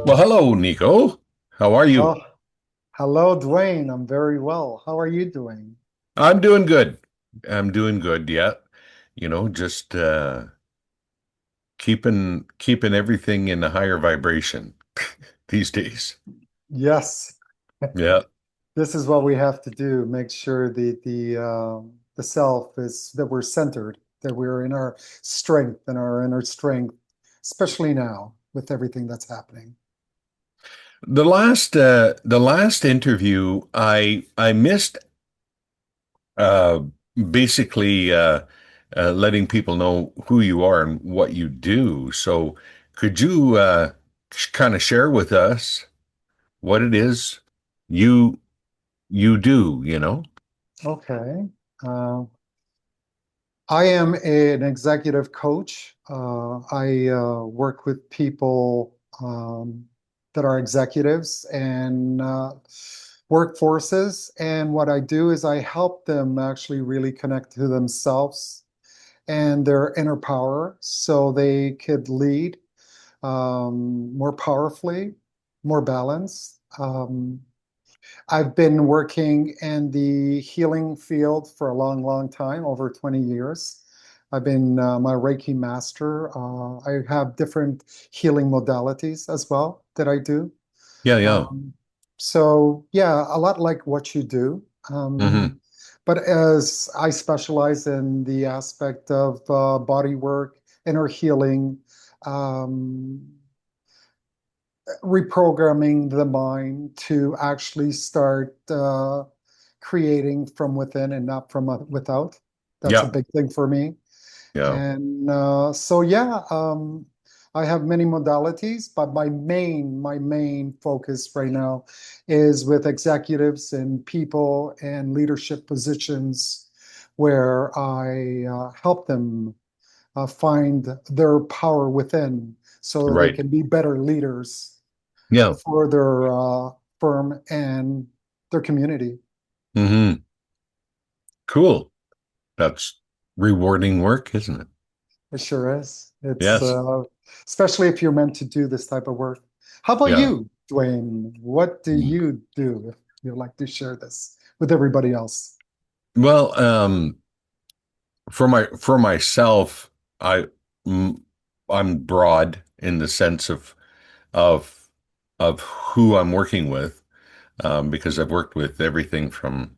Well, hello, Nico. How are you? Oh, hello, Dwayne. I'm very well. How are you doing? I'm doing good. I'm doing good. Yeah. Just keeping everything in a higher vibration these days. Yes, Yeah. this is what we have to do. Make sure the self is that we're centered, that we're in our strength and our inner strength, especially now with everything that's happening. The last interview I missed uh basically letting people know who you are and what you do. So could you kind of share with us what it is you you do, you know? Okay. Uh, I am an executive coach. I work with people that are executives and workforces. And what I do is I help them actually really connect to themselves and their inner power so they could lead more powerfully, more balanced. I've been working in the healing field for a long, long time, over 20 years. I've been my Reiki master. I have different healing modalities as well that I do. Yeah, yeah. Um, so, yeah, a lot like what you do. Hmm. But as I specialize in the aspect of body work, inner healing, um, reprogramming the mind to actually start creating from within and not from without. That's a Yeah, big thing for me. yeah. And I have many modalities, but my main focus right now is with executives and people and leadership positions where I help them find their power within so they Right. can be better leaders Yeah. for their firm and their community. Hmm. Cool. That's rewarding work, isn't it? It sure is. It's Yes. especially if you're meant to do this type of work. How about Yeah. you, Dwayne? What do you do if you'd like to share this with everybody else? Well, for myself, I mm, I'm broad in the sense of of who I'm working with, because I've worked with everything from,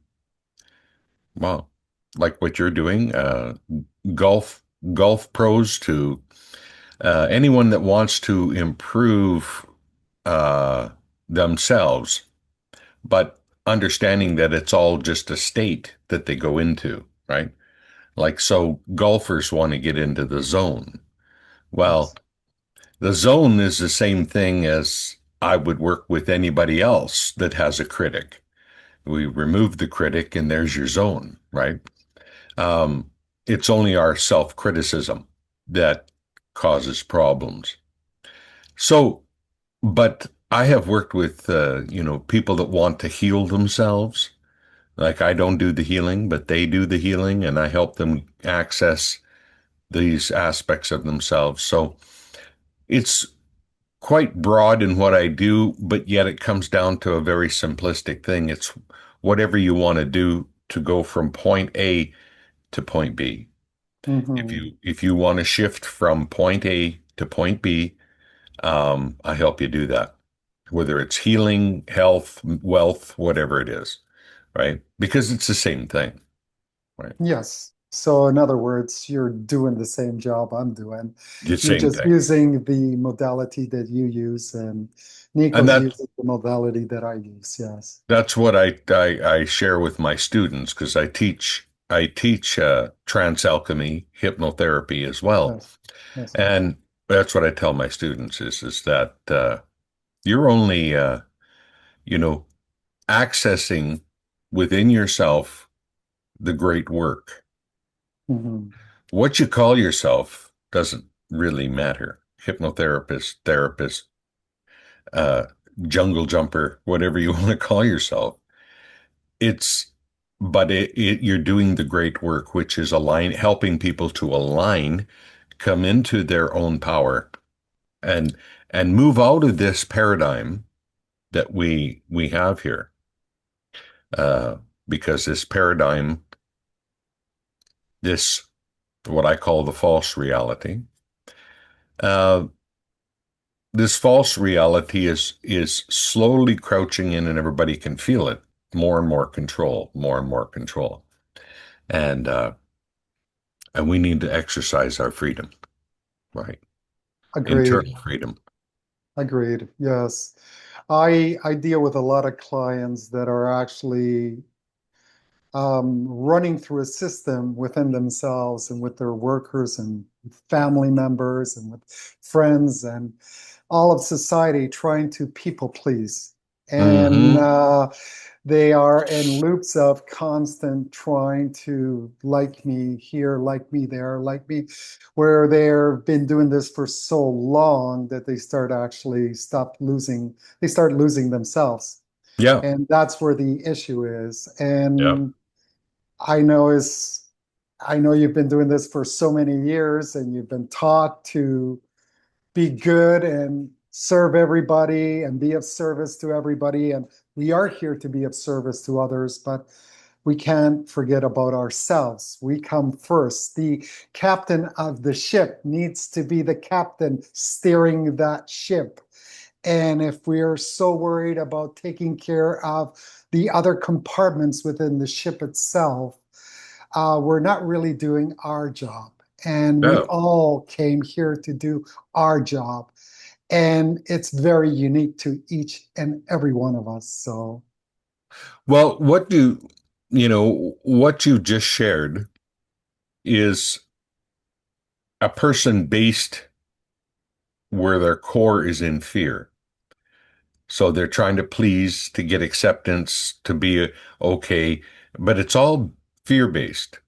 well, like what you're doing, golf golf pros to anyone that wants to improve uh, themselves, but understanding that it's all just a state that they go into, right? Like, so golfers want to get into the zone. Well, Yes. the zone is the same thing as I would work with anybody else that has a critic. We remove the critic and there's your zone, right? Um, it's only our self-criticism that causes problems. So, but I have worked with, people that want to heal themselves. Like, I don't do the healing, but they do the healing, and I help them access these aspects of themselves. So it's quite broad in what I do, but yet it comes down to a very simplistic thing. It's whatever you want to do to go from point A to point B. Hmm. If you want to shift from point A to point B, I help you do that. Whether it's healing, health, wealth, whatever it is, right? Because it's the same thing, right? Yes. So, in other words, you're doing the same job I'm doing. The You're same just thing. using the modality that you use, and And Nico's using the modality that I use. Yes. that's what I share with my students because I teach trance alchemy, hypnotherapy as well. Yes. Yes. And that's what I tell my students is that you're only you know accessing within yourself the great work. Hmm. What you call yourself doesn't really matter. Hypnotherapist, therapist, uh, jungle jumper, whatever you want to call yourself. It's, but you're doing the great work, which is helping people to align, come into their own power, and and move out of this paradigm that we have here, uh, because this paradigm, this what I call the false reality, uh, this false reality is slowly crouching in, and everybody can feel it. More and more control, more and more control, and uh, and we need to exercise our freedom, right? Agreed. Internal freedom. Agreed. Yes. I deal with a lot of clients that are actually running through a system within themselves and with their workers and family members and with friends and all of society trying to people please. And Hmm. they are in loops of constant trying to like me here, like me there, like me, where they've been doing this for so long that they start losing themselves. Yeah. And that's where the issue is. Yeah. And I know is I know you've been doing this for so many years and you've been taught to be good and serve everybody and be of service to everybody. And we are here to be of service to others, but we can't forget about ourselves. We come first. The captain of the ship needs to be the captain steering that ship. And if we are so worried about taking care of the other compartments within the ship itself, we're not really doing our job. And we Yeah. all came here to do our job. And it's very unique to each and every one of us. So Well, what you just shared is a person based where their core is in fear. So they're trying to please, to get acceptance, to be okay, but it's all fear based.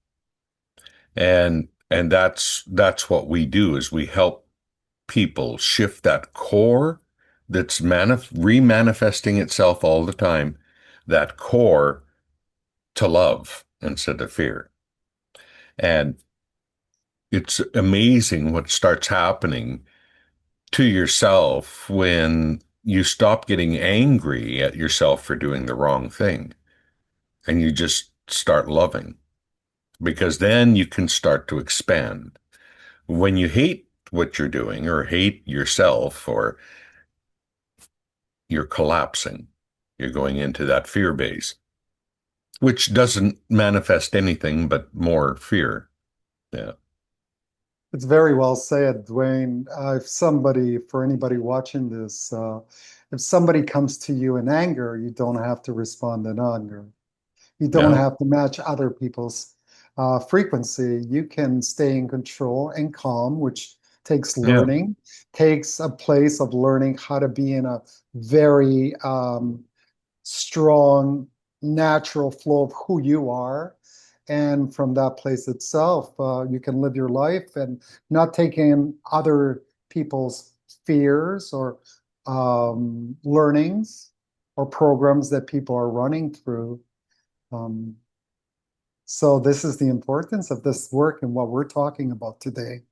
And that's what we do is we help people shift that core that's remanifesting itself all the time, that core to love instead of fear. And it's amazing what starts happening to yourself when you stop getting angry at yourself for doing the wrong thing and you just start loving, because then you can start to expand. When you hate what you're doing or hate yourself, or you're collapsing, you're going into that fear base, which doesn't manifest anything but more fear. Yeah. it's very well said, Dwayne. For anybody watching this, if somebody comes to you in anger, you don't have to respond in anger. You don't Yeah. have to match other people's frequency. You can stay in control and calm, which takes Yeah. learning, takes a place of learning how to be in a very strong, natural flow of who you are. And from that place itself, you can live your life and not take in other people's fears or learnings or programs that people are running through. Um, so this is the importance of this work and what we're talking about today.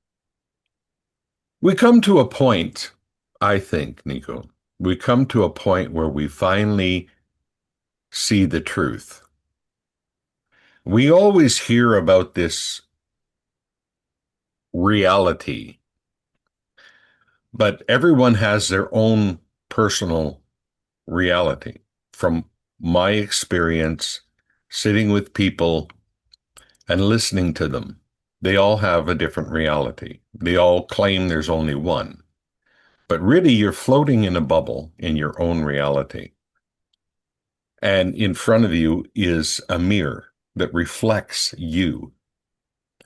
We come to a point, I think, Nico, we come to a point where we finally see the truth. We always hear about this reality, but everyone has their own personal reality. From my experience sitting with people and listening to them, they all have a different reality. They all claim there's only one, but really you're floating in a bubble in your own reality. And in front of you is a mirror that reflects you.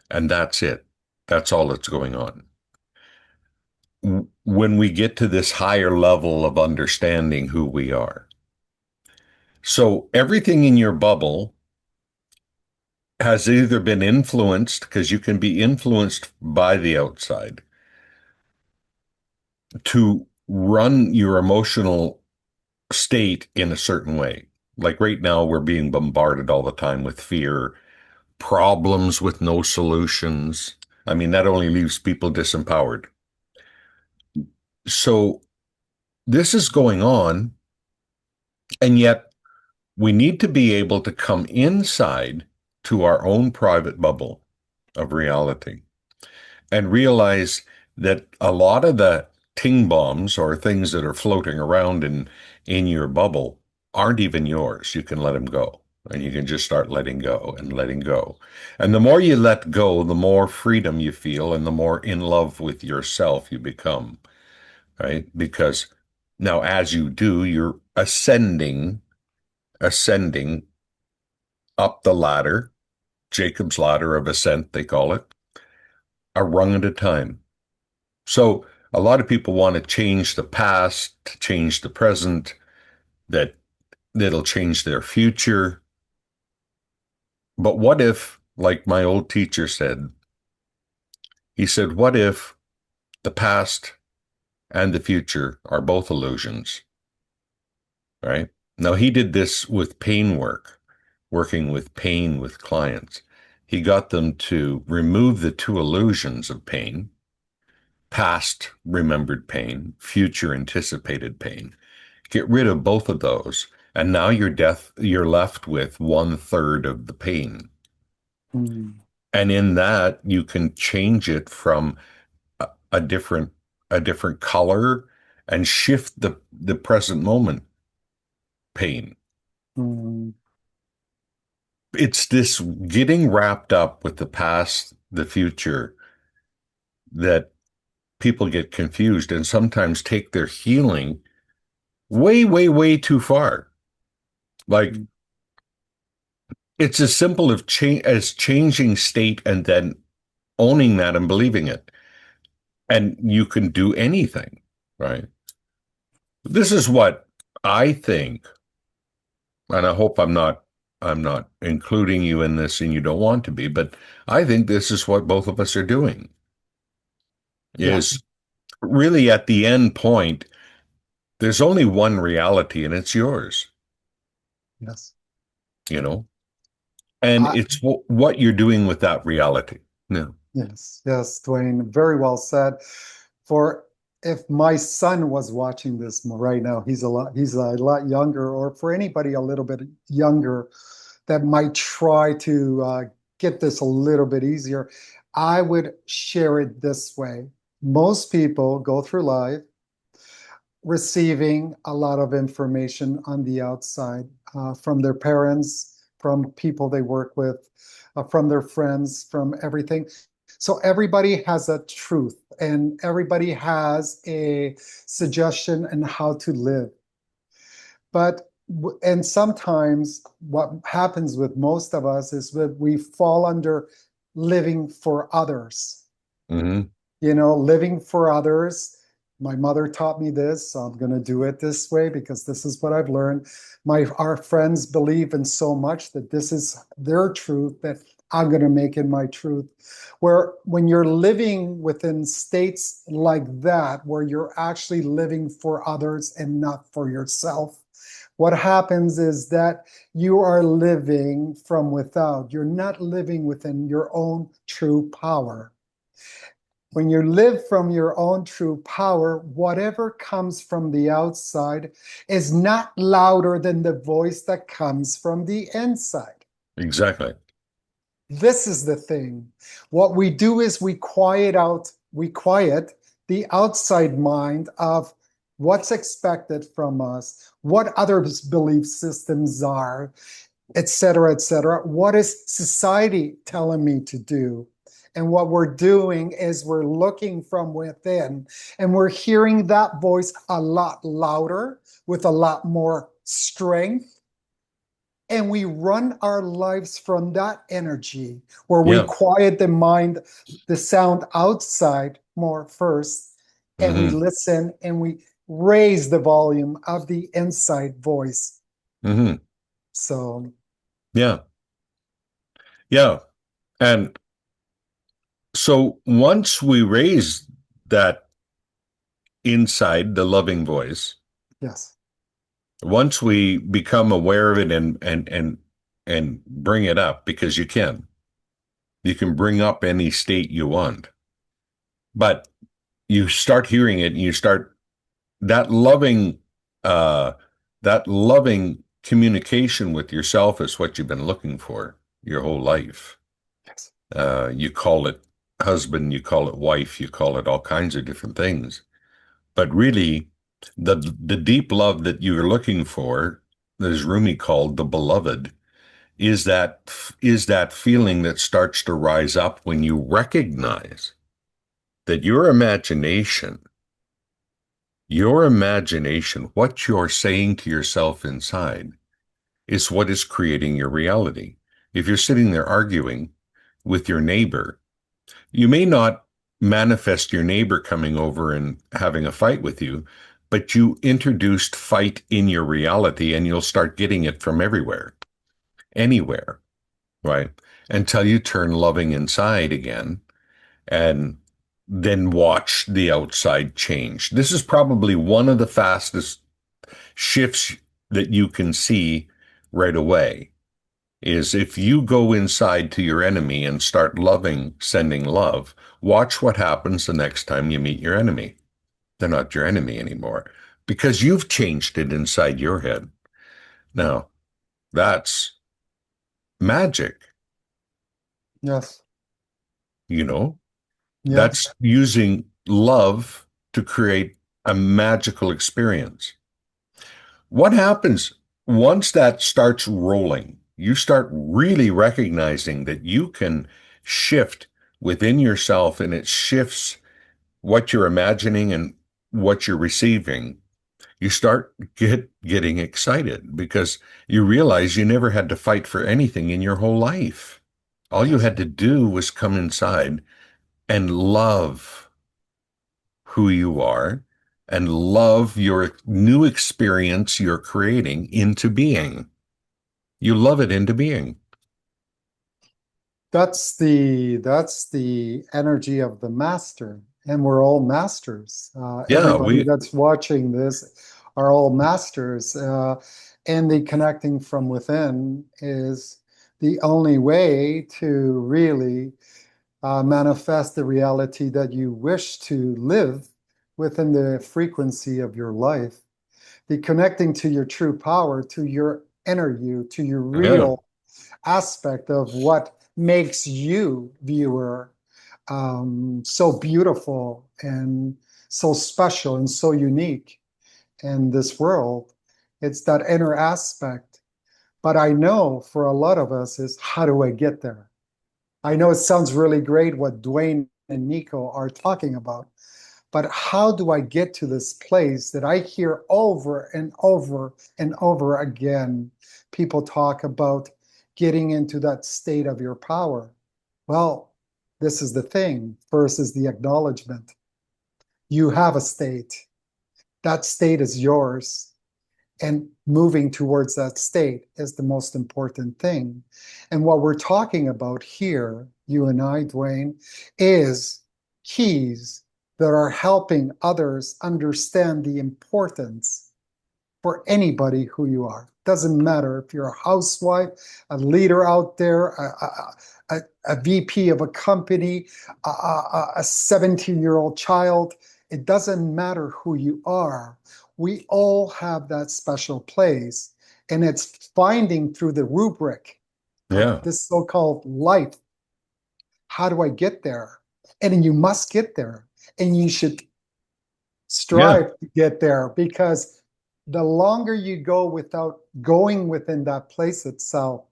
And that's it. That's all that's going on. When we get to this higher level of understanding who we are. So everything in your bubble has either been influenced, because you can be influenced by the outside to run your emotional state in a certain way. Like right now, we're being bombarded all the time with fear, problems with no solutions. I mean, that only leaves people disempowered. So this is going on, and yet we need to be able to come inside to our own private bubble of reality and realize that a lot of the ting bombs or things that are floating around in your bubble aren't even yours. You can let them go. And you can just start letting go and letting go. And the more you let go, the more freedom you feel and the more in love with yourself you become, right? Because now as you do, you're ascending up the ladder, Jacob's ladder of ascent, they call it, a rung at a time. So a lot of people want to change the past, to change the present, that'll change their future. But what if, like my old teacher said, he said, what if the past and the future are both illusions, right? Now he did this with pain work, working with pain with clients. He got them to remove the two illusions of pain, past remembered pain, future anticipated pain. Get rid of both of those, and now you're left with one third of the pain. Mm, And in that, you can change it from a different a different color and shift the present moment pain. mm, It's this getting wrapped up with the past, the future, that people get confused and sometimes take their healing way, way, way too far. Like mm, it's as simple as changing state and then owning that and believing it. And you can do anything, right? This is what I think, and I hope I'm not including you in this and you don't want to be, but I think this is what both of us are doing yeah, is really at the end point, there's only one reality and it's yours, yes. you know, and I, it's what you're doing with that reality. No. yes, yes, Dwayne, very well said. For if my son was watching this right now, he's a lot younger, or for anybody a little bit younger that might try to get this a little bit easier, I would share it this way. Most people go through life receiving a lot of information on the outside from their parents, from people they work with, from their friends, from everything. So everybody has a truth and everybody has a suggestion on how to live. But and sometimes what happens with most of us is that we fall under living for others, Mm-hmm. living for others. My mother taught me this, so I'm going to do it this way because this is what I've learned. Our friends believe in so much that this is their truth that I'm going to make it my truth. Where when you're living within states like that, where you're actually living for others and not for yourself, what happens is that you are living from without. You're not living within your own true power. When you live from your own true power, whatever comes from the outside is not louder than the voice that comes from the inside. Exactly. This is the thing. What we do is we quiet the outside mind of what's expected from us, what other belief systems are, etc., etc. What is society telling me to do? And what we're doing is we're looking from within and we're hearing that voice a lot louder with a lot more strength. And we run our lives from that energy where we Yeah. quiet the mind, the sound outside more first, and we Mm-hmm. listen and we raise the volume of the inside voice. Mm-hmm. So, Yeah. Yeah. And so once we raise that inside the loving voice, yes. once we become aware of it and bring it up, because you can bring up any state you want, but you start hearing it and you start that loving, uh, that loving communication with yourself is what you've been looking for your whole life. Yes. You call it husband, you call it wife, you call it all kinds of different things. But really, the deep love that you're looking for, as Rumi called the beloved, is that feeling that starts to rise up when you recognize that your imagination, what you're saying to yourself inside, is what is creating your reality. If you're sitting there arguing with your neighbor, you may not manifest your neighbor coming over and having a fight with you, but you introduced fight in your reality and you'll start getting it from everywhere, anywhere, right? Until you turn loving inside again and then watch the outside change. This is probably one of the fastest shifts that you can see right away is if you go inside to your enemy and start loving, sending love, watch what happens the next time you meet your enemy. They're not your enemy anymore because you've changed it inside your head. Now, that's magic, Yes. you know? Yes. That's using love to create a magical experience. What happens once that starts rolling? You start really recognizing that you can shift within yourself and it shifts what you're imagining and what you're receiving. You start getting excited because you realize you never had to fight for anything in your whole life. All you Yes. had to do was come inside and love who you are and love your new experience you're creating into being. You love it into being. That's the energy of the master, and we're all masters. Yeah, Everybody we, that's watching this are all masters, and the connecting from within is the only way to really manifest the reality that you wish to live within the frequency of your life. The connecting to your true power, to your inner you, to your yeah, real aspect of what makes you, viewer, so beautiful and so special and so unique in this world. It's that inner aspect. But I know for a lot of us is how do I get there? I know it sounds really great what Dwaine and Nico are talking about, but how do I get to this place that I hear over and over and over again? People talk about getting into that state of your power. Well, this is the thing. First is the acknowledgement. You have a state. That state is yours. And moving towards that state is the most important thing. And what we're talking about here, you and I, Dwaine, is keys that are helping others understand the importance for anybody who you are. Doesn't matter if you're a housewife, a leader out there, a VP of a company, a 17-year-old child. It doesn't matter who you are. We all have that special place. And it's finding through the rubric of yeah, this so-called life. How do I get there? And you must get there. And you should yeah. strive to get there because the longer you go without going within that place itself,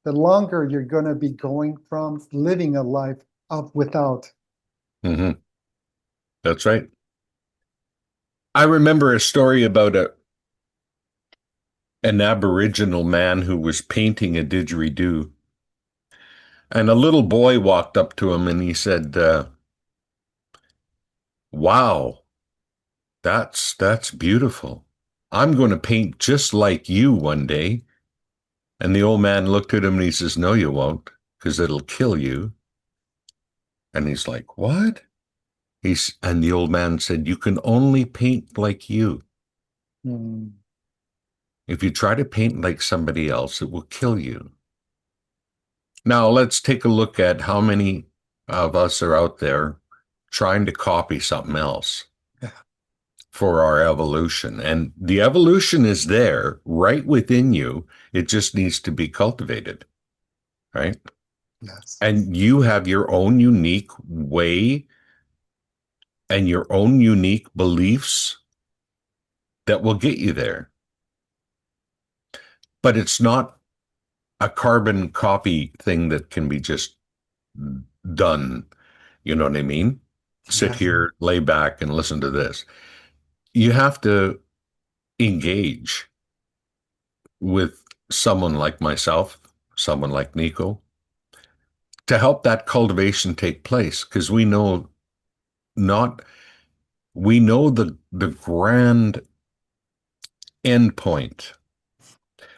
the longer you're going to be going from living a life of without. Hmm. That's right. I remember a story about an Aboriginal man who was painting a didgeridoo, and a little boy walked up to him and he said, "Wow, that's beautiful. I'm going to paint just like you one day." And the old man looked at him and he says, "No, you won't, because it'll kill you." And he's like, "What?" And the old man said, "You can only paint like you. Hmm. If you try to paint like somebody else, it will kill you." Now, let's take a look at how many of us are out there trying to copy something else. for our evolution. And the evolution is there right within you. It just needs to be cultivated, right? Yes. And you have your own unique way and your own unique beliefs that will get you there. But it's not a carbon copy thing that can be just done. You know what I mean? Sit Yes. here, lay back, and listen to this. You have to engage with someone like myself, someone like Nico, to help that cultivation take place because not we know the grand end point.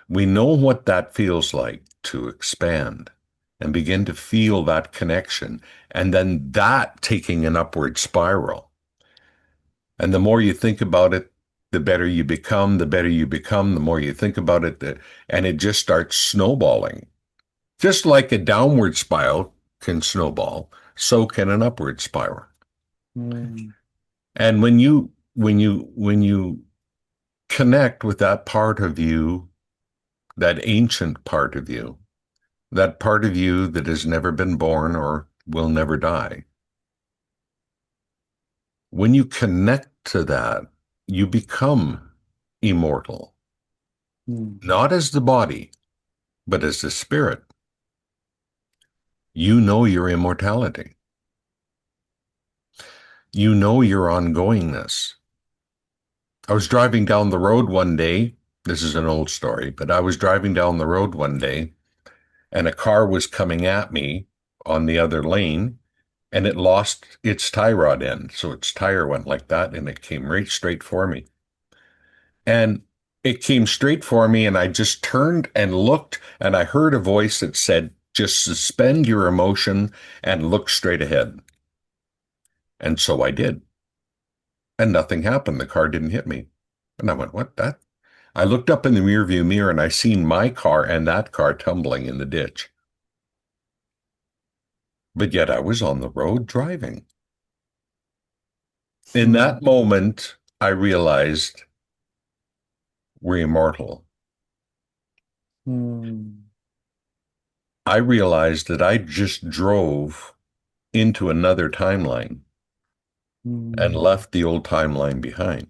We know what that feels like to expand and begin to feel that connection, and then that taking an upward spiral. And the more you think about it, the better you become, the better you become, the more you think about it, and it just starts snowballing. Just like a downward spiral can snowball, so can an upward spiral. Mm, And when you connect with that part of you, that ancient part of you, that part of you that has never been born or will never die, when you connect to that, you become immortal, mm, not as the body, but as the spirit. You know your immortality. You know your ongoingness. I was driving down the road one day. This is an old story, but I was driving down the road one day and a car was coming at me on the other lane and it lost its tie rod end. So its tire went like that and it came right straight for me. And it came straight for me and I just turned and looked and I heard a voice that said, just suspend your emotion and look straight ahead. And so I did. And nothing happened. The car didn't hit me. And I went, what? That? I looked up in the rearview mirror and I seen my car and that car tumbling in the ditch. But yet I was on the road driving. In mm, that moment, I realized we're immortal. mm, I realized that I just drove into another timeline and mm. left the old timeline behind.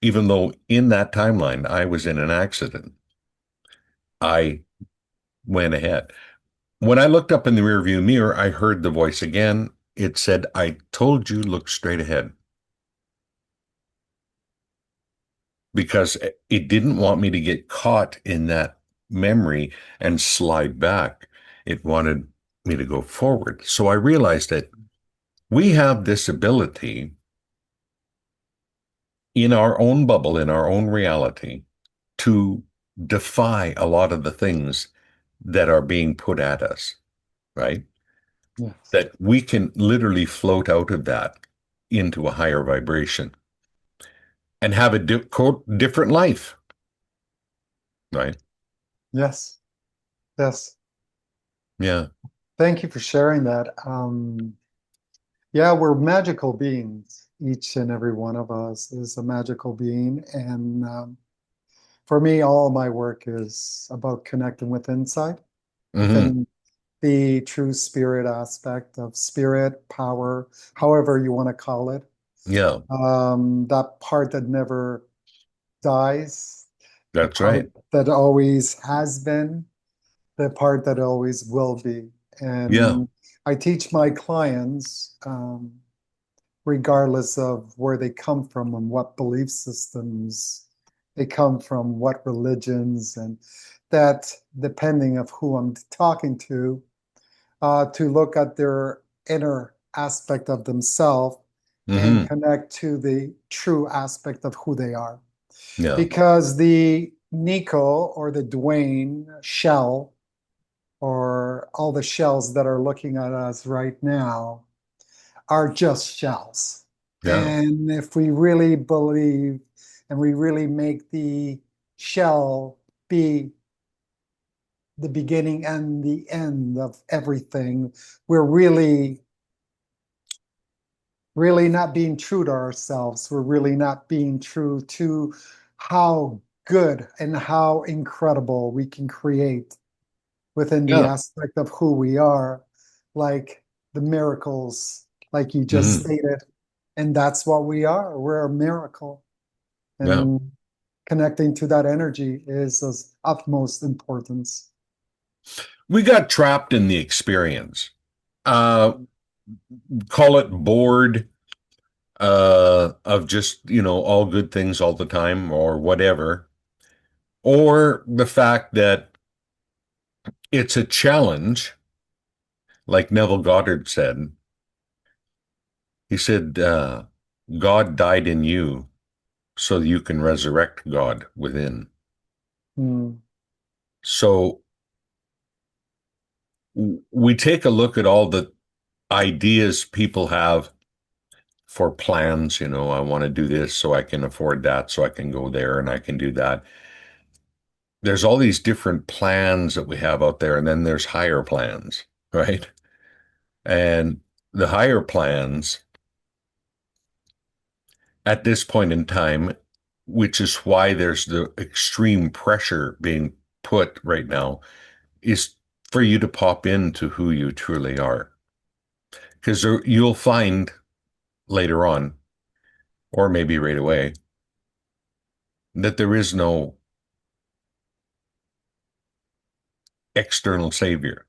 Even though in that timeline I was in an accident, I went ahead. When I looked up in the rearview mirror, I heard the voice again. It said, I told you, look straight ahead. Because it didn't want me to get caught in that memory and slide back. It wanted me to go forward. So I realized that we have this ability in our own bubble, in our own reality, to defy a lot of the things that are being put at us, right? Yes. That we can literally float out of that into a higher vibration and have a different life, right? Yes. Yes. Yeah. Thank you for sharing that. Yeah, we're magical beings. Each and every one of us is a magical being. And for me, all my work is about connecting with inside, Hmm. within the true spirit aspect of spirit, power, however you want to call it. Yeah, That part that never dies, the that's right. part that always has been, the part that always will be. Yeah. And I teach my clients, regardless of where they come from and what belief systems they come from, what religions, and that depending of who I'm talking to look at their inner aspect of themselves and Hmm. connect to the true aspect of who they are. Yeah. Because the Nico or the Dwaine shell, or all the shells that are looking at us right now, are just shells. Yeah. And if we really believe and we really make the shell be the beginning and the end of everything, we're really really not being true to ourselves. We're really not being true to how good and how incredible we can create within the Yeah. aspect of who we are, like the miracles, like you just Hmm. stated. And that's what we are. We're a miracle. Yeah. And connecting to that energy is of utmost importance. We got trapped in the experience. Uh, Call it bored of just, all good things all the time or whatever, or the fact that it's a challenge, like Neville Goddard said. He said, God died in you so you can resurrect God within. Hmm. So we take a look at all the ideas people have for plans. I want to do this so I can afford that, so I can go there and I can do that. There's all these different plans that we have out there, and then there's higher plans, right? And the higher plans at this point in time, which is why there's the extreme pressure being put right now, is for you to pop into who you truly are. Because you'll find later on, or maybe right away, that there is no external savior.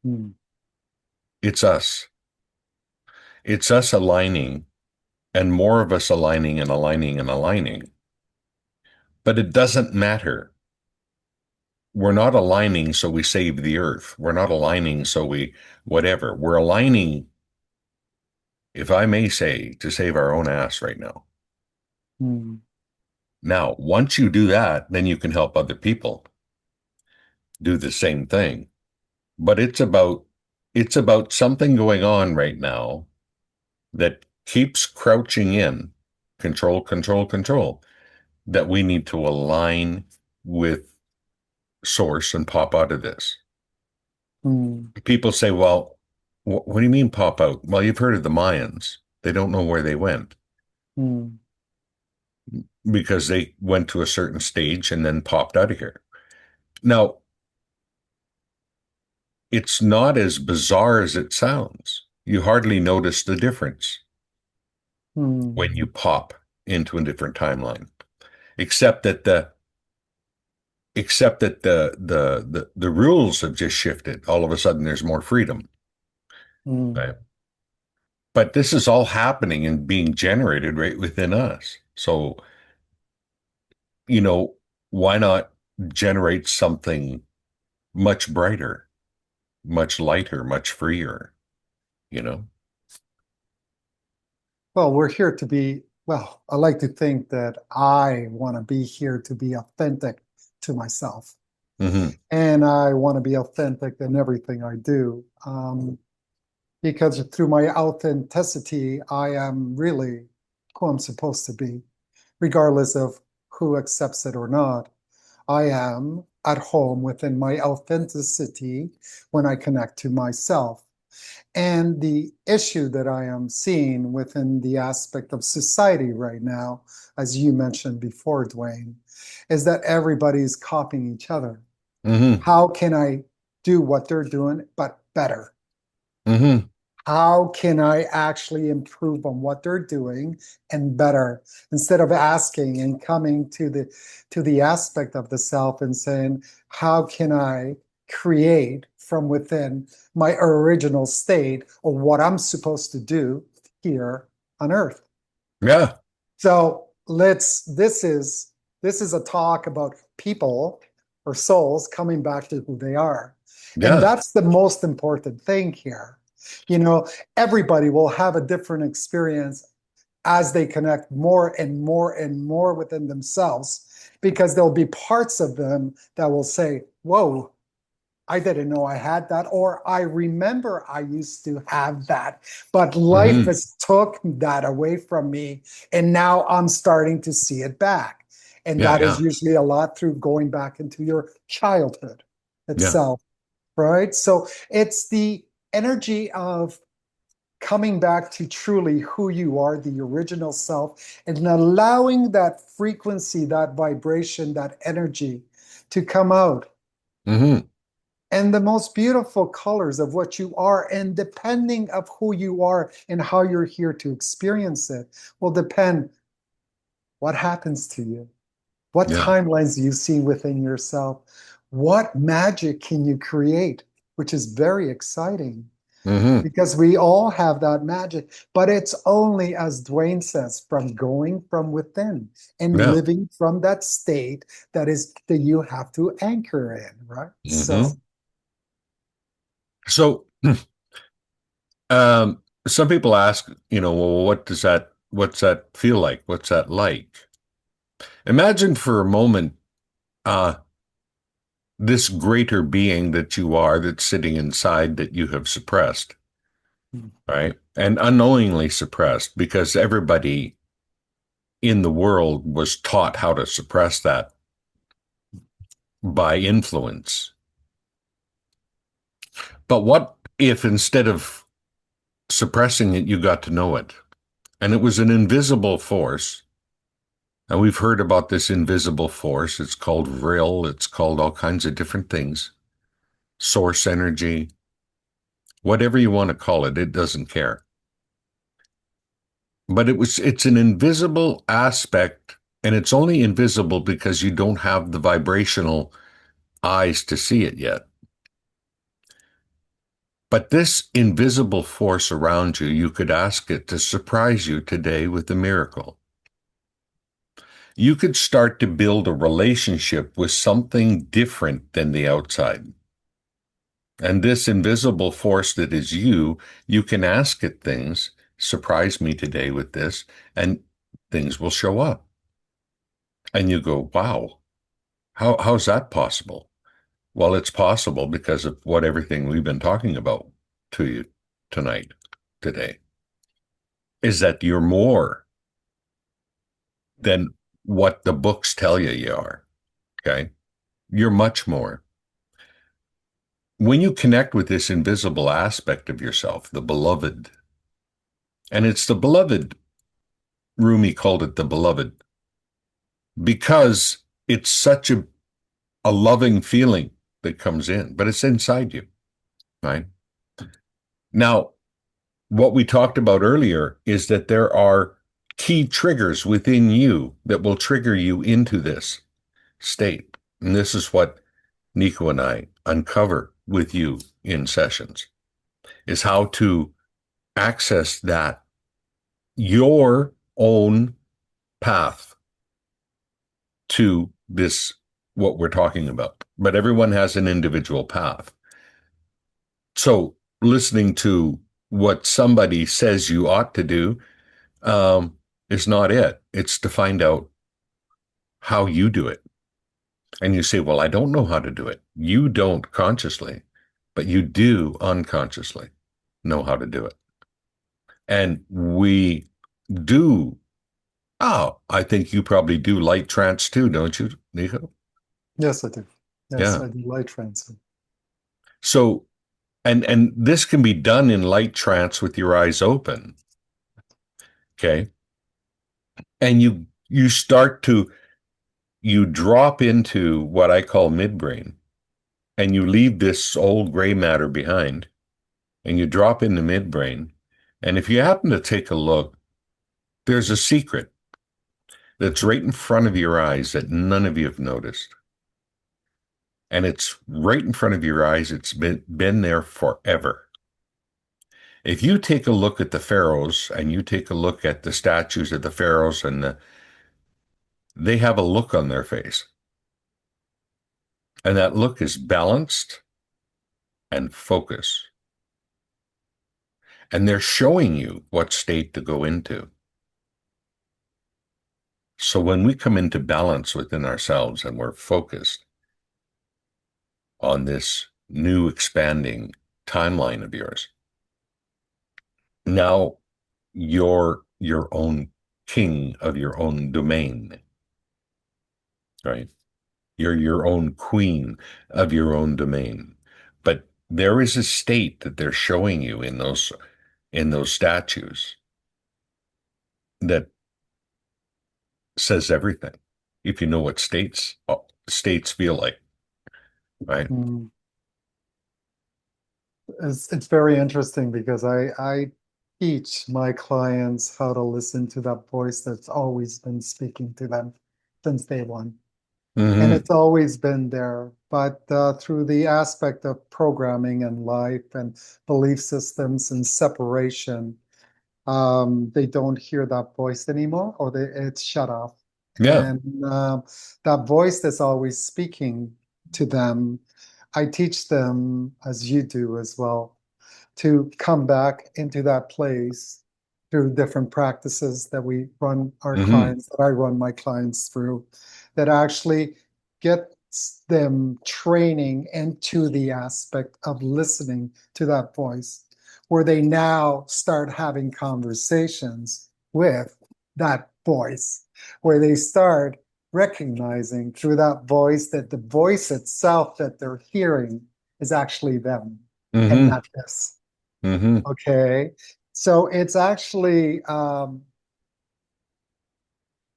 Hmm. It's us. It's us aligning, and more of us aligning and aligning and aligning. But it doesn't matter. We're not aligning so we save the earth. We're not aligning so we whatever. We're aligning, if I may say, to save our own ass right now. Hmm. Now, once you do that, then you can help other people do the same thing. But it's about something going on right now that keeps crouching in, control, control, control, that we need to align with source and pop out of this. Hmm. People say, well, what do you mean pop out? Well, you've heard of the Mayans. They don't know where they went Hmm. because they went to a certain stage and then popped out of here. Now, it's not as bizarre as it sounds. You hardly notice the difference Hmm. when you pop into a different timeline, except that the rules have just shifted. All of a sudden, there's more freedom. Hmm. Right? But this is all happening and being generated right within us. So, you know, why not generate something much brighter, much lighter, much freer, you know? Well, we're here to be, well, I like to think that I want to be here to be authentic to myself. Hmm. And I want to be authentic in everything I do. Because through my authenticity, I am really who I'm supposed to be, regardless of who accepts it or not. I am at home within my authenticity when I connect to myself. And the issue that I am seeing within the aspect of society right now, as you mentioned before, Dwayne, is that everybody's copying each other. Hmm. How can I do what they're doing, but better? Hmm. How can I actually improve on what they're doing and better, instead of asking and coming to the aspect of the self and saying, how can I create from within my original state of what I'm supposed to do here on earth? Yeah. So this is a talk about people or souls coming back to who they are. And Yeah. that's the most important thing here. You know, everybody will have a different experience as they connect more and more and more within themselves, because there'll be parts of them that will say, whoa, I didn't know I had that, or I remember I used to have that, but life Hmm. has took that away from me, and now I'm starting to see it back. And Yeah. that is Yeah. usually a lot through going back into your childhood Yeah. itself, right? So it's the energy of coming back to truly who you are, the original self, and allowing that frequency, that vibration, that energy to come out. Hmm. And the most beautiful colors of what you are, and depending of who you are and how you're here to experience it, will depend what happens to you. What Yeah. timelines do you see within yourself? What magic can you create? Which is very exciting Hmm. because we all have that magic, but it's only, as Dwayne says, from going from within and Yeah. living from that state that you have to anchor in, right? So, Hmm. So, some people ask, well, what's that feel like? What's that like? Imagine for a moment, uh, this greater being that you are that's sitting inside that you have suppressed, right? And unknowingly suppressed because everybody in the world was taught how to suppress that by influence. But what if instead of suppressing it, you got to know it? And it was an invisible force. And we've heard about this invisible force. It's called Vril. It's called all kinds of different things. Source energy, whatever you want to call it, it doesn't care. But it's an invisible aspect, and it's only invisible because you don't have the vibrational eyes to see it yet. But this invisible force around you, you could ask it to surprise you today with a miracle. You could start to build a relationship with something different than the outside. And this invisible force that is you, you can ask it things, surprise me today with this, and things will show up. And you go, wow, how's that possible? Well, it's possible because of what everything we've been talking about to you tonight, today, is that you're more than what the books tell you you are. Okay. You're much more. When you connect with this invisible aspect of yourself, the beloved, and it's the beloved, Rumi called it the beloved, because it's such a loving feeling that comes in, but it's inside you, right? Now, what we talked about earlier is that there are key triggers within you that will trigger you into this state. And this is what Nico and I uncover with you in sessions is how to access that your own path to this, what we're talking about. But everyone has an individual path. So listening to what somebody says you ought to do is not it. It's to find out how you do it. And you say, well, I don't know how to do it. You don't consciously, but you do unconsciously know how to do it. And we do. Oh, I think you probably do light trance too, don't you, Nico? yes, I do. Yes, Yeah. I do light trance. So, and this can be done in light trance with your eyes open. Okay. And you start to you drop into what I call midbrain, and you leave this old gray matter behind, and you drop into midbrain. And if you happen to take a look, there's a secret that's right in front of your eyes that none of you have noticed. And it's right in front of your eyes. It's been there forever. If you take a look at the pharaohs and you take a look at the statues of the pharaohs they have a look on their face. And that look is balanced and focus. And they're showing you what state to go into. So when we come into balance within ourselves and we're focused on this new expanding timeline of yours, now you're your own king of your own domain, right? You're your own queen of your own domain. But there is a state that they're showing you in those. in those statues that says everything. If you know what states feel like, right? Mm. It's very interesting because I teach my clients how to listen to that voice that's always been speaking to them since day one. And Hmm. it's always been there. But through the aspect of programming and life and belief systems and separation, they don't hear that voice anymore, or it's shut off. Yeah. And that voice that's always speaking to them, I teach them, as you do as well, to come back into that place through different practices that we run our Hmm. clients, that I run my clients through, that actually gets them training into the aspect of listening to that voice, where they now start having conversations with that voice, where they start recognizing through that voice that the voice itself that they're hearing is actually them and Hmm. not this. Hmm. Okay. So it's actually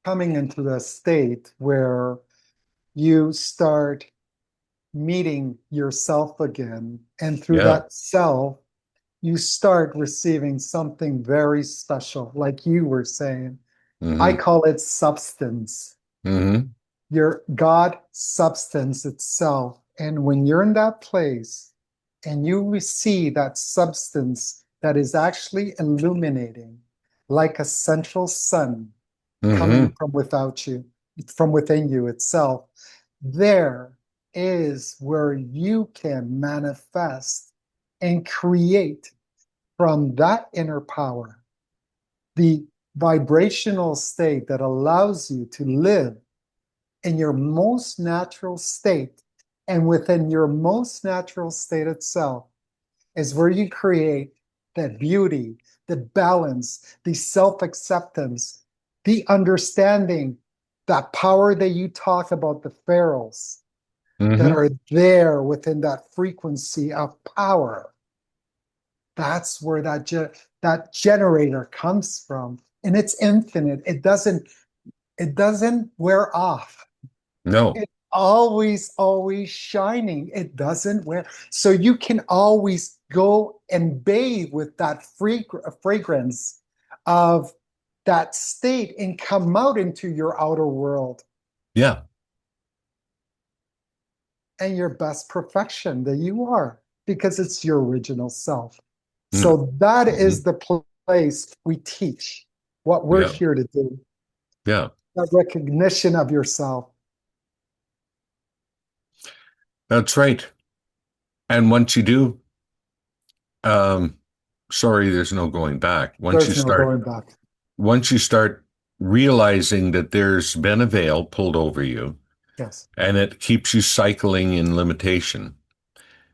coming into the state where you start meeting yourself again. And through Yeah. that self, you start receiving something very special. Like you were saying, I Hmm. call it substance, Hmm. your God substance itself. And when you're in that place and you see that substance that is actually illuminating like a central sun coming Hmm. from without you, from within you itself, there is where you can manifest and create from that inner power the vibrational state that allows you to live in your most natural state. And within your most natural state itself is where you create that beauty, the balance, the self acceptance, the understanding, that power that you talk about, the pharaohs that Hmm. are there within that frequency of power. That's where that generator comes from. And it's infinite. It doesn't wear off. No. It's always shining. It doesn't wear. So you can always go and bathe with that fragrance of that state and come out into your outer world Yeah. and your best perfection that you are, because it's your original self. No. So that Hmm. is the place we teach what we're Yeah. here to do, Yeah. that recognition of yourself. That's right. And once you do, um, sorry, there's no going back. There's no going back. Once you start realizing that there's been a veil pulled over you Yes. and it keeps you cycling in limitation,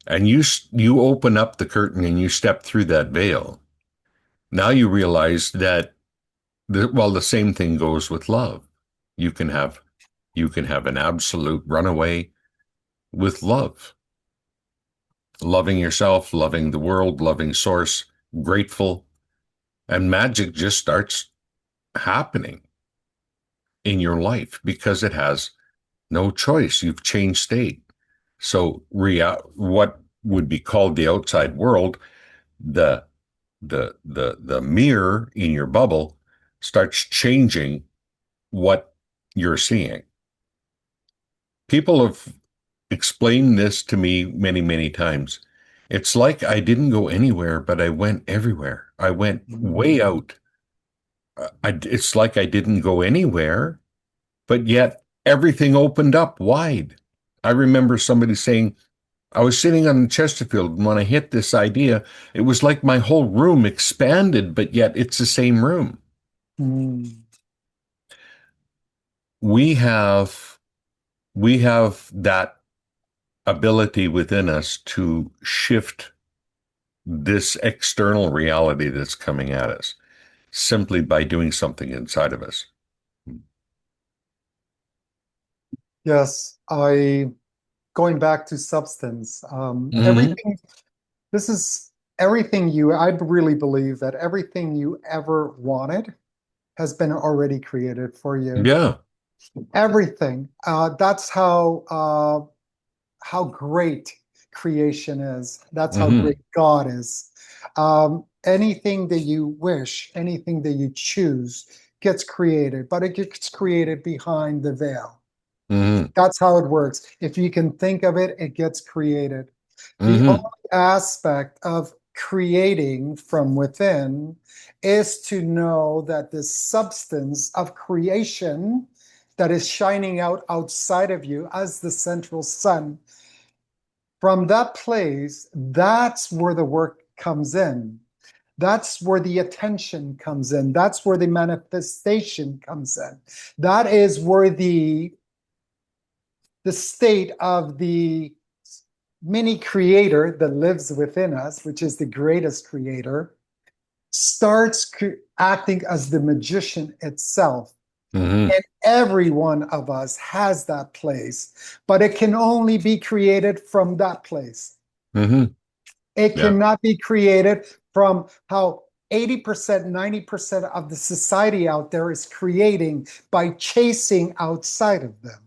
and you open up the curtain and you step through that veil, now you realize that the same thing goes with love. You can have you can have an absolute runaway with love, loving yourself, loving the world, loving source, grateful, and magic just starts happening in your life because it has no choice. You've changed state. So what would be called the outside world, the the mirror in your bubble starts changing what you're seeing. People have explained this to me many times. It's like I didn't go anywhere, but I went everywhere. I went way Mm. out. It's like I didn't go anywhere, but yet everything opened up wide. I remember somebody saying, I was sitting on Chesterfield, and when I hit this idea, it was like my whole room expanded, but yet it's the same room. Mm. We have we have that ability within us to shift this external reality that's coming at us simply by doing something inside of us. Yes, I going back to substance. Hmm. Everything. This is I really believe that everything you ever wanted has been already created for you. Yeah. Everything. That's how great creation is. That's how Hmm. great God is. Anything that you wish, anything that you choose gets created, but it gets created behind the veil. Hmm. That's how it works. If you can think of it, it gets created. The only Hmm. aspect of creating from within is to know that the substance of creation that is shining out outside of you as the central sun, from that place, that's where the work comes in. That's where the attention comes in. That's where the manifestation comes in. That is where the state of the mini creator that lives within us, which is the greatest creator, starts acting as the magician itself. Hmm. And every one of us has that place, but it can only be created from that place. Hmm. It Yeah, cannot be created from how 80%, 90% of the society out there is creating by chasing outside of them.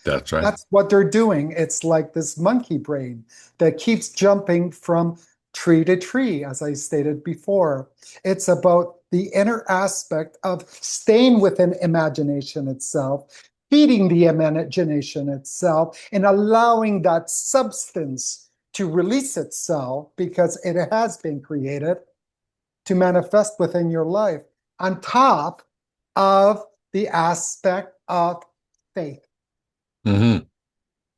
that's right. That's what they're doing. It's like this monkey brain that keeps jumping from tree to tree, as I stated before. It's about the inner aspect of staying within imagination itself, feeding the imagination itself, and allowing that substance to release itself because it has been created to manifest within your life, on top of the aspect of faith, Hmm.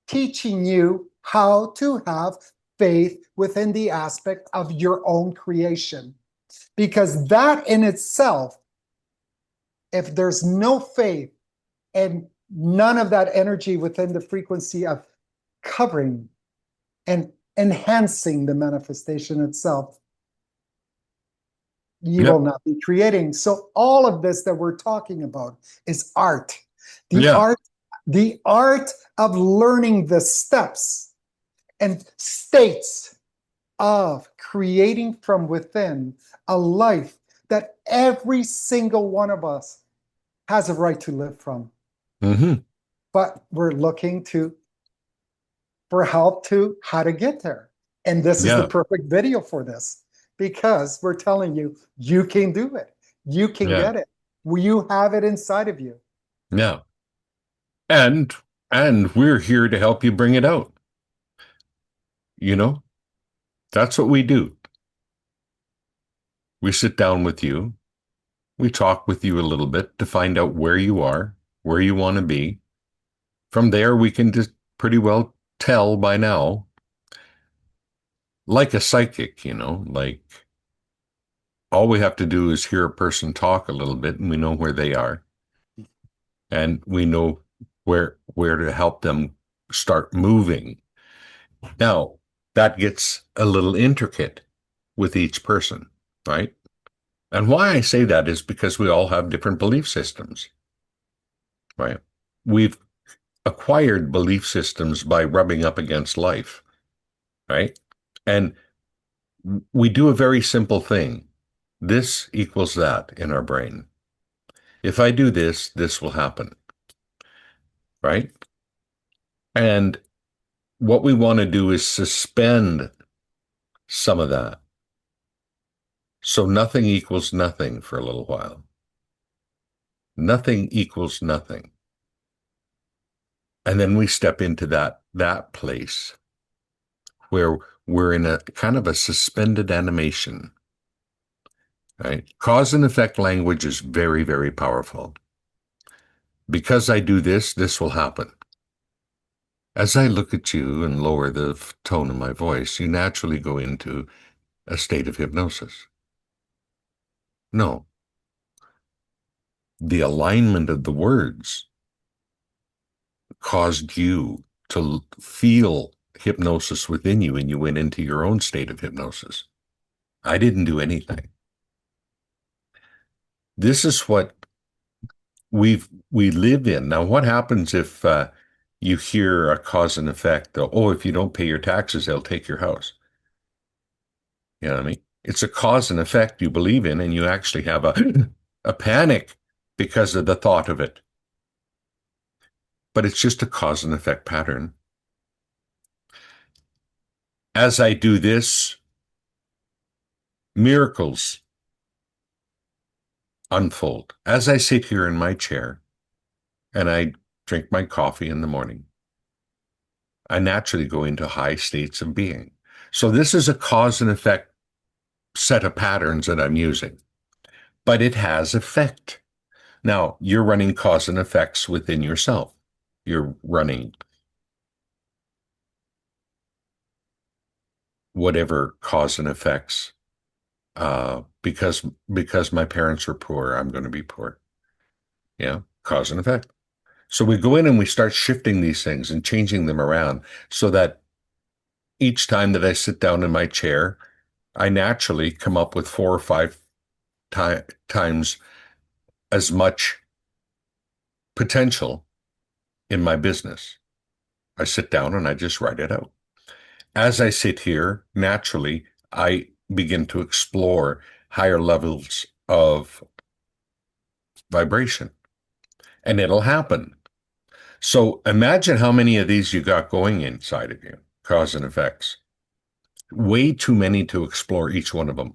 teaching you how to have faith within the aspect of your own creation. Because that in itself, if there's no faith and none of that energy within the frequency of covering and enhancing the manifestation itself, you will Yep. not be creating. So all of this that we're talking about is art. The Yeah. art, the art of learning the steps and states of creating from within a life that every single one of us has a right to live from. Hmm. But we're looking to for help to how to get there. And this is the Yeah. perfect video for this because we're telling you, you can do it. You can Yeah. get it. You have it inside of you. Yeah. And we're here to help you bring it out. You know, that's what we do. We sit down with you. We talk with you a little bit to find out where you are, where you want to be. From there, we can just pretty well tell by now, like a psychic, like all we have to do is hear a person talk a little bit and we know where they are and we know where to help them start moving. Now, that gets a little intricate with each person, right? And why I say that is because we all have different belief systems, right? We've acquired belief systems by rubbing up against life, right? And we do a very simple thing. This equals that in our brain. If I do this, this will happen, right? And what we want to do is suspend some of that. So nothing equals nothing for a little while. Nothing equals nothing. And then we step into that place where we're in a kind of a suspended animation, right? Cause and effect language is very, very powerful. Because I do this, this will happen. As I look at you and lower the tone of my voice, you naturally go into a state of hypnosis. No, the alignment of the words caused you to feel hypnosis within you and you went into your own state of hypnosis. I didn't do anything. This is what we live in. Now, what happens if you hear a cause and effect? Oh, if you don't pay your taxes, they'll take your house. You know what I mean? It's a cause and effect you believe in, and you actually have a panic because of the thought of it. But it's just a cause and effect pattern. As I do this, miracles unfold. As I sit here in my chair and I drink my coffee in the morning, I naturally go into high states of being. So this is a cause and effect set of patterns that I'm using, but it has effect. Now, you're running cause and effects within yourself. You're running whatever cause and effects. Because my parents were poor, I'm going to be poor. Yeah, cause and effect. So we go in and we start shifting these things and changing them around so that each time that I sit down in my chair, I naturally come up with 4 or 5 times as much potential in my business. I sit down and I just write it out. As I sit here, naturally, I begin to explore higher levels of vibration, and it'll happen. So imagine how many of these you got going inside of you, cause and effects. Way too many to explore each one of them.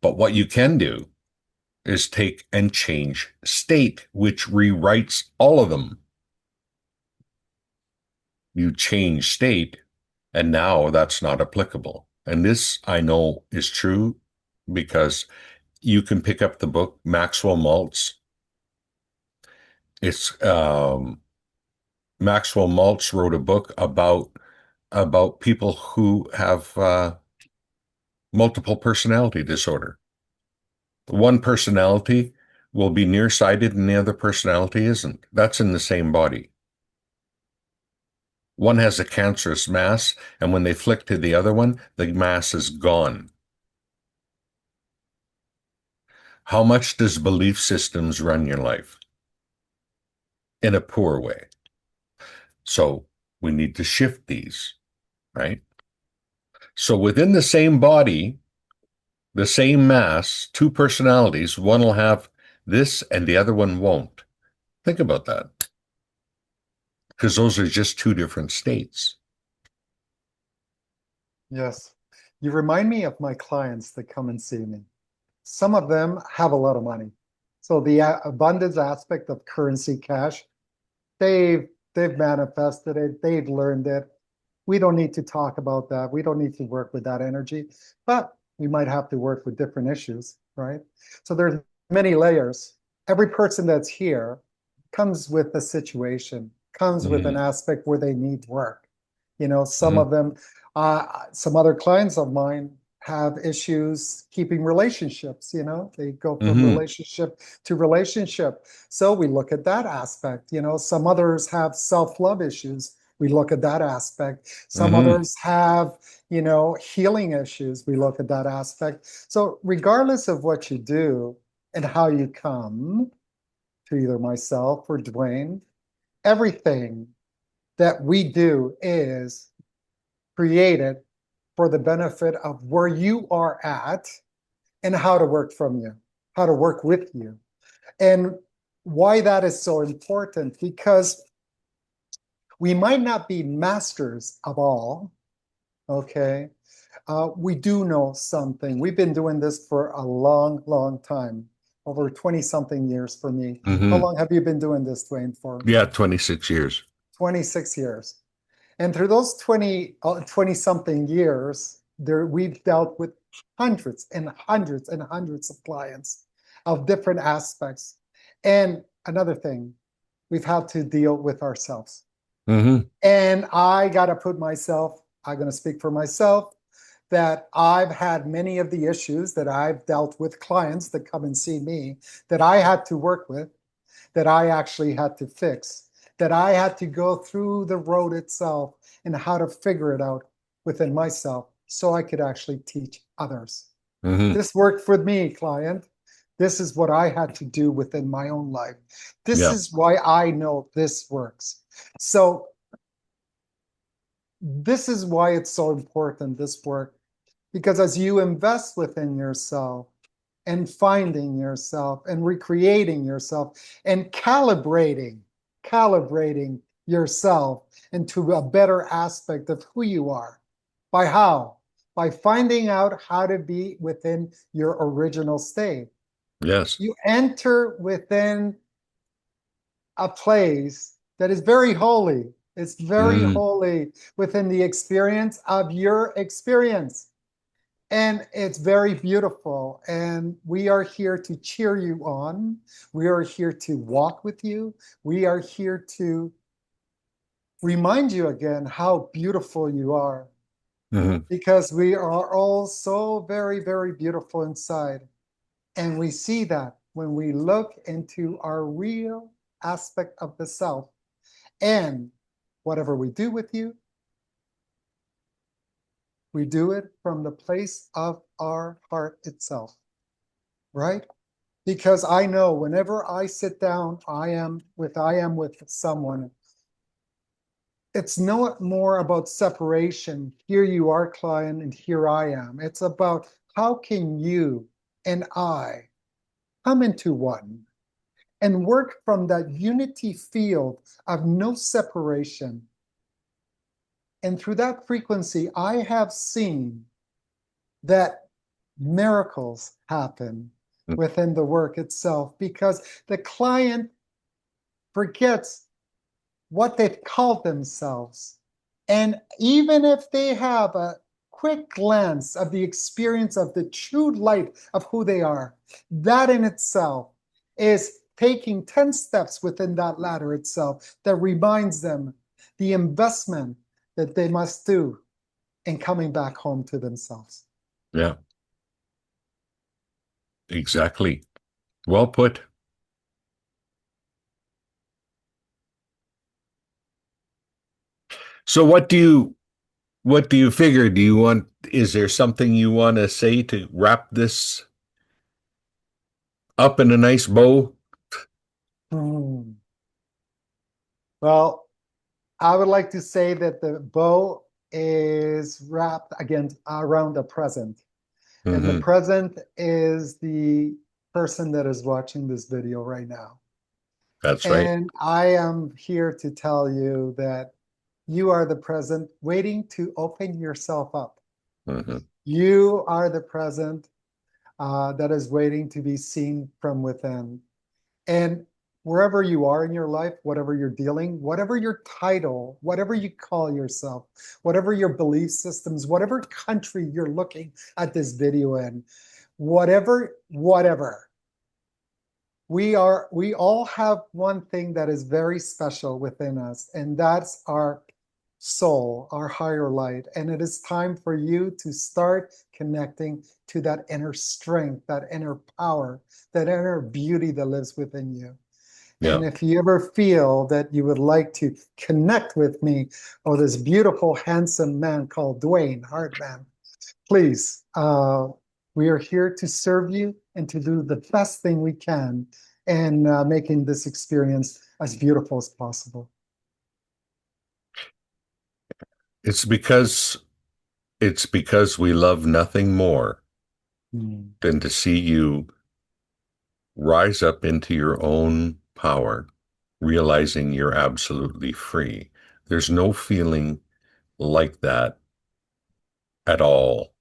But what you can do is take and change state, which rewrites all of them. You change state, and now that's not applicable. And this I know is true because you can pick up the book Maxwell Maltz. It's Maxwell Maltz wrote a book about people who have multiple personality disorder. One personality will be nearsighted and the other personality isn't. That's in the same body. One has a cancerous mass, and when they flick to the other one, the mass is gone. How much does belief systems run your life? In a poor way. So we need to shift these, right? So within the same body, the same mass, two personalities, one will have this and the other one won't. Think about that, because those are just two different states. Yes. You remind me of my clients that come and see me. Some of them have a lot of money. So the abundance aspect of currency cash, they've manifested it, they've learned it. We don't need to talk about that. We don't need to work with that energy, but we might have to work with different issues, right? So there's many layers. Every person that's here comes with a situation, comes with an Mm-hmm. aspect where they need work. Some Mm-hmm. of them, some other clients of mine have issues keeping relationships, they go from Mm-hmm. relationship to relationship. So we look at that aspect. Some others have self-love issues. We look at that aspect. Some Mm-hmm. others have, healing issues. We look at that aspect. So regardless of what you do and how you come to either myself or Dwaine, everything that we do is created for the benefit of where you are at and how to work from you, how to work with you. And why that is so important, because we might not be masters of all, okay? We do know something. We've been doing this for a long, long time, over 20 something years for me. How Mm-hmm. long have you been doing this, Dwaine, for? Yeah, 26 years. 26 years. And through those 20 something years, we've dealt with hundreds and hundreds and hundreds of clients of different aspects. And another thing, we've had to deal with ourselves. Mm-hmm. And I got to I'm going to speak for myself, that I've had many of the issues that I've dealt with clients that come and see me that I had to work with, that I actually had to fix, that I had to go through the road itself and how to figure it out within myself so I could actually teach others. Mm-hmm. This worked for me, client. This is what I had to do within my own life. This Yeah. is why I know this works. So this is why it's so important, this work, Because as you invest within yourself and finding yourself and recreating yourself and calibrating yourself into a better aspect of who you are. By how? By finding out how to be within your original state. Yes. You enter within a place that is very holy. It's very Mm, holy within the experience of your experience. And it's very beautiful. And we are here to cheer you on. We are here to walk with you. We are here to remind you again how beautiful you are, mhm, because we are all so very, very beautiful inside. And we see that when we look into our real aspect of the self. And whatever we do with you, we do it from the place of our heart itself, right? Because I know whenever I sit down, I am with someone. It's not more about separation. Here you are, client, and here I am. It's about how can you and I come into one and work from that unity field of no separation. And through that frequency, I have seen that miracles happen mm, within the work itself, because the client forgets what they've called themselves. And even if they have a quick glance of the experience of the true light of who they are, that in itself is taking 10 steps within that ladder itself that reminds them the investment that they must do in coming back home to themselves. yeah, exactly. Well put. So what do you figure? Is there something you want to say to wrap this up in a nice bow? Hmm. Well, I would like to say that the bow is wrapped again around the present. And the Hmm. present is the person that is watching this video right now. That's right. And I am here to tell you that you are the present waiting to open yourself up. Hmm. You are the present that is waiting to be seen from within. And wherever you are in your life, whatever you're dealing, whatever your title, whatever you call yourself, whatever your belief systems, whatever country you're looking at this video in, whatever, we all have one thing that is very special within us, and that's our soul, our higher light. And it is time for you to start connecting to that inner strength, that inner power, that inner beauty that lives within you. Yeah. And if you ever feel that you would like to connect with me or this beautiful, handsome man called Dwaine Hartman, please, we are here to serve you and to do the best thing we can in making this experience as beautiful as possible. It's because it's because we love nothing more Mm. than to see you rise up into your own power, realizing you're absolutely free. There's no feeling like that at all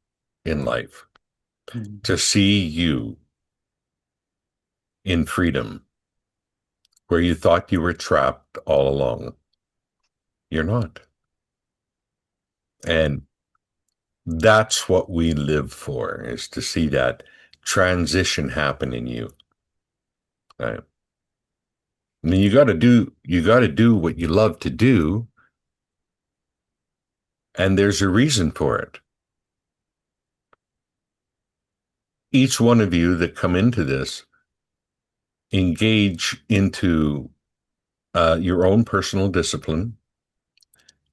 in life. Mm. To see you in freedom where you thought you were trapped all along, you're not. And that's what we live for, is to see that transition happen in you. Right? I mean, you got to do what you love to do, and there's a reason for it. Each one of you that come into this engage into your own personal discipline.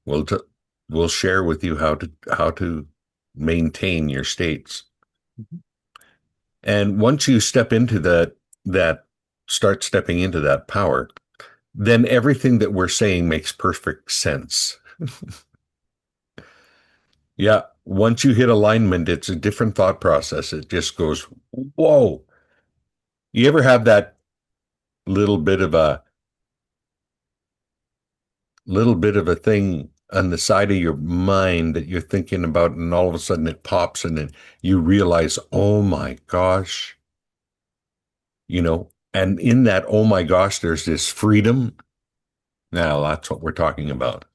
We'll t- we'll share with you how to maintain your states. Mhm. And once you that start stepping into that power, then everything that we're saying makes perfect sense. Yeah. Once you hit alignment, it's a different thought process. It just goes, whoa. You ever have that little bit of a thing on the side of your mind that you're thinking about, and all of a sudden it pops, and then you realize, oh my gosh, and in that, oh my gosh, there's this freedom. Now that's what we're talking about.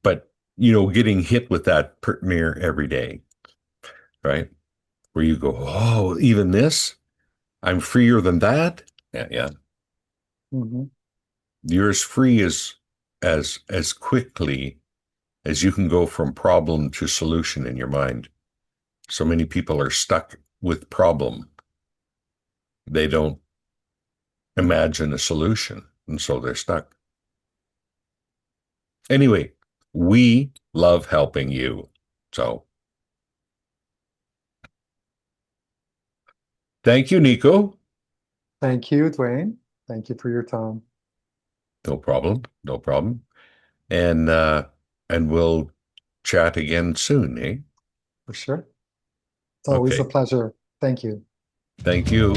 But, getting hit with that mirror every day, right? Where you go, oh, even this, I'm freer than that. Yeah, yeah. Mhm. You're as free as quickly as you can go from problem to solution in your mind. So many people are stuck with problem. They don't imagine a solution, and so they're stuck. Anyway, we love helping you. So thank you, Nico. Thank you, Dwayne. Thank you for your time. No problem. No problem. And we'll chat again soon, eh? For sure. It's always a Okay. pleasure. Thank you. Thank you.